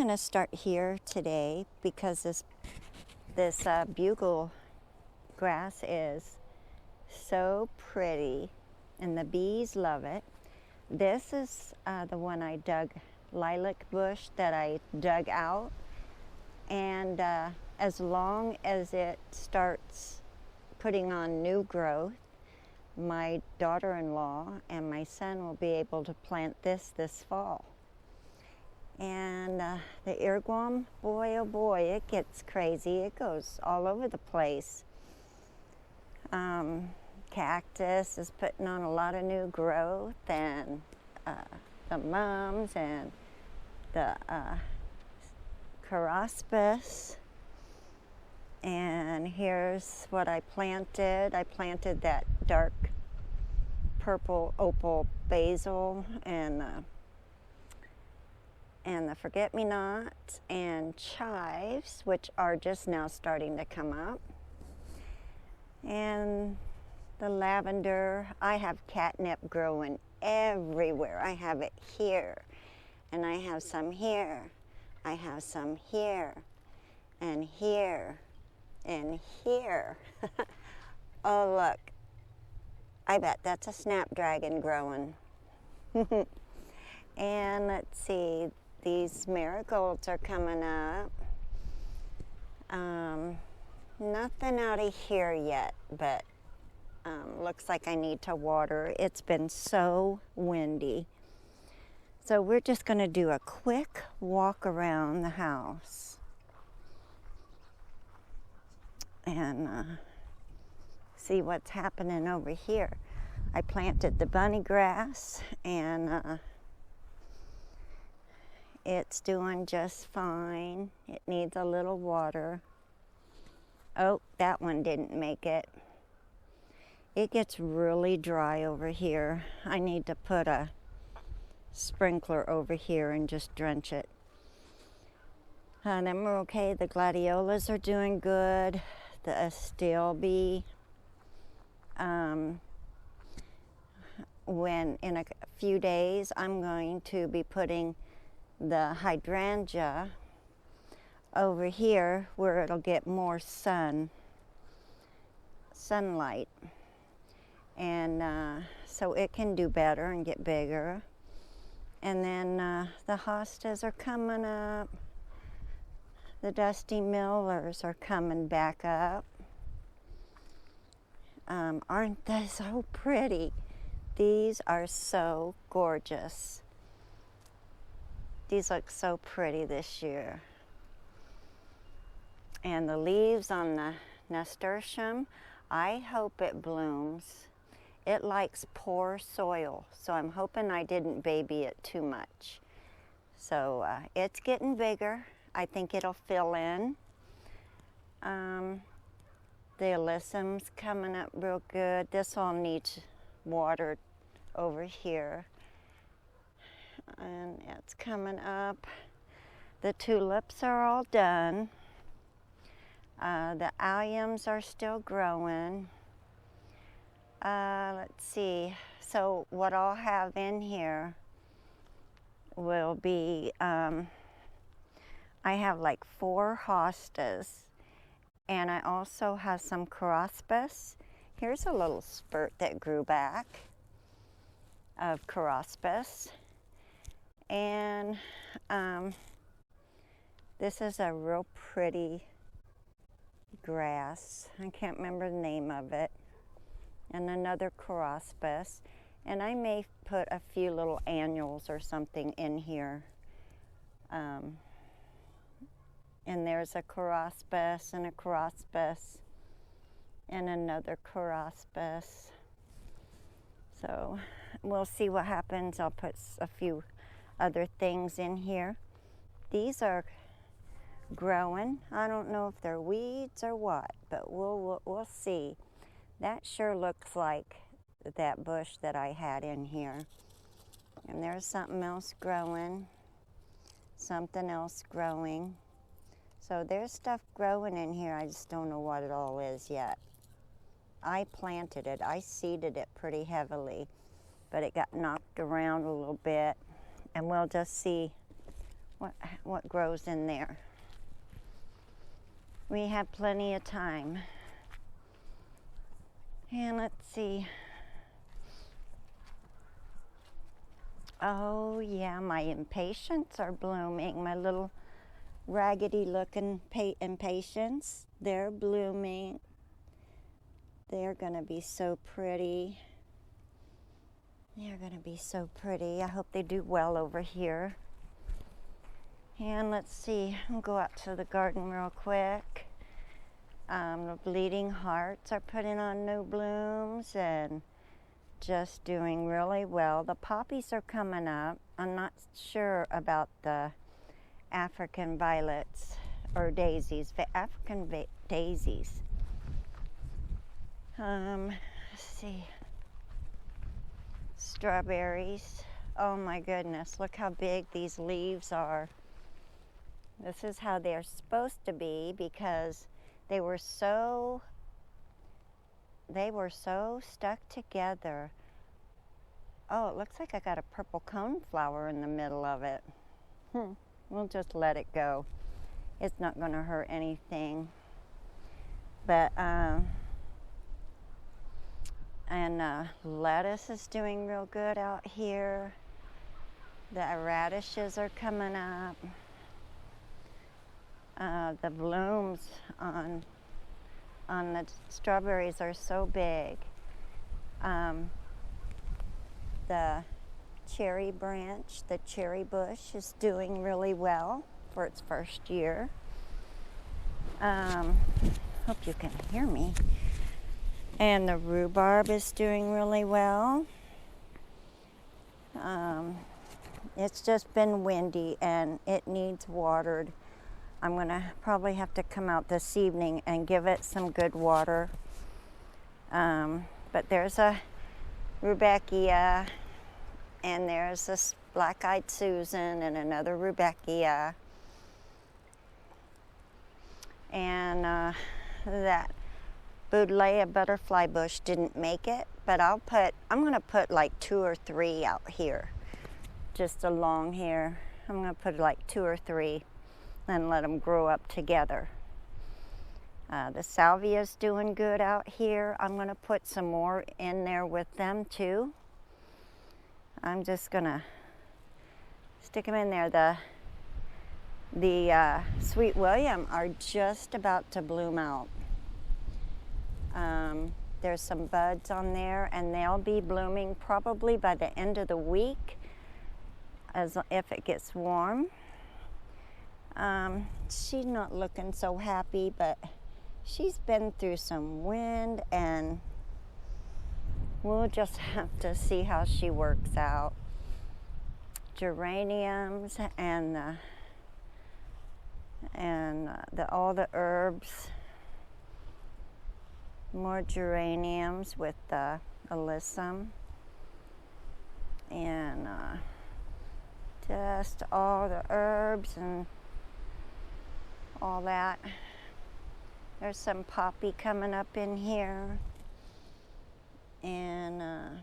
going to start here today because this bugle grass is so pretty and the bees love it. This is the one I dug, lilac bush that I dug out, and as long as it starts putting on new growth, my daughter-in-law and my son will be able to plant this fall. And the earworm, boy oh boy, it gets crazy. It goes all over the place. Cactus is putting on a lot of new growth, and the mums and the Caraspis. And here's what I planted. I planted that dark purple opal basil and the forget-me-nots and chives, which are just now starting to come up. And the lavender. I have catnip growing everywhere. I have it here, and I have some here. I have some here, and here, and here. Oh, look. I bet that's a snapdragon growing. And let's see, these marigolds are coming up. Nothing out of here yet, but looks like I need to water. It's been so windy. So we're just going to do a quick walk around the house and see what's happening over here. I planted the bunny grass, and it's doing just fine. It needs a little water. Oh, that one didn't make it. It gets really dry over here. I need to put a sprinkler over here and just drench it. Them are okay. The gladiolas are doing good. The astilbe. When in a few days I'm going to be putting the hydrangea over here where it'll get more sunlight, and so it can do better and get bigger. And then the hostas are coming up. The dusty millers are coming back up. Aren't they so pretty? These are so gorgeous. These look so pretty this year. And the leaves on the nasturtium, I hope it blooms. It likes poor soil, so I'm hoping I didn't baby it too much. So it's getting bigger. I think it'll fill in. The alyssum's coming up real good. This all needs water over here. And it's coming up. The tulips are all done. The alliums are still growing. Let's see. So what I'll have in here will be, I have like 4 hostas, and I also have some Caraspis. Here's a little spurt that grew back of Caraspis. And this is a real pretty grass. I can't remember the name of it. And another Caraspis. And I may put a few little annuals or something in here. And there's a Caraspis and a Caraspis and another Caraspis. So we'll see what happens. I'll put a few other things in here. These are growing. I don't know if they're weeds or what, but we'll see. That sure looks like that bush that I had in here. And there's something else growing. Something else growing. So there's stuff growing in here. I just don't know what it all is yet. I planted it. I seeded it pretty heavily, but it got knocked around a little bit. And we'll just see what grows in there. We have plenty of time. And let's see. Oh yeah, my impatiens are blooming. My little raggedy looking impatiens, they're blooming. They're gonna be so pretty. They're gonna be so pretty. I hope they do well over here. And let's see, I'll go out to the garden real quick. The bleeding hearts are putting on new blooms and just doing really well. The poppies are coming up. I'm not sure about the African violets or daisies, African daisies. Let's see. Strawberries. Oh my goodness, look how big these leaves are. This is how they're supposed to be because they were so stuck together. Oh, it looks like I got a purple coneflower in the middle of it. We'll just let it go. It's not going to hurt anything. But, lettuce is doing real good out here. The radishes are coming up. The blooms on the strawberries are so big. The cherry branch, the cherry bush is doing really well for its first year. Hope you can hear me. And the rhubarb is doing really well. It's just been windy and it needs watered. I'm gonna probably have to come out this evening and give it some good water. But there's a rudbeckia, and there's this black-eyed Susan and another rudbeckia. And that Buddleia butterfly bush didn't make it, but I'm gonna put like 2 or 3 out here, just along here. I'm gonna put like 2 or 3 and let them grow up together. The salvia's doing good out here. I'm gonna put some more in there with them too. I'm just gonna stick them in there. The Sweet William are just about to bloom out. There's some buds on there and they'll be blooming probably by the end of the week, if it gets warm. She's not looking so happy, but she's been through some wind and we'll just have to see how she works out. Geraniums and all the herbs. More geraniums with the alyssum. And just all the herbs and all that. There's some poppy coming up in here. And I'm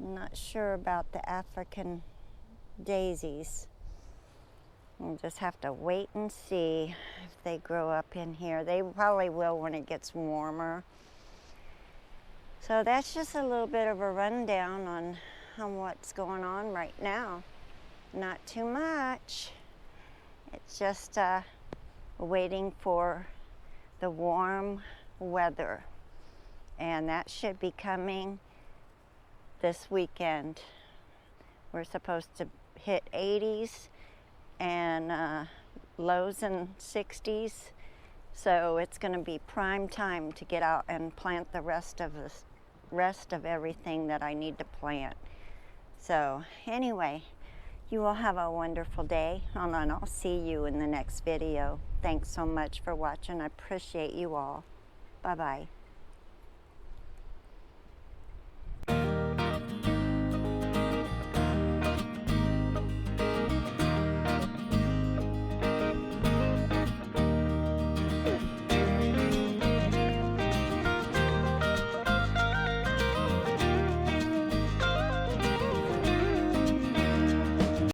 not sure about the African daisies. We'll just have to wait and see if they grow up in here. They probably will when it gets warmer. So that's just a little bit of a rundown on what's going on right now. Not too much. It's just waiting for the warm weather. And that should be coming this weekend. We're supposed to hit 80s and lows in 60s. So it's going to be prime time to get out and plant the rest of everything that I need to plant. So anyway, you all have a wonderful day, and I'll see you in the next video. Thanks so much for watching. I appreciate you all. Bye-bye.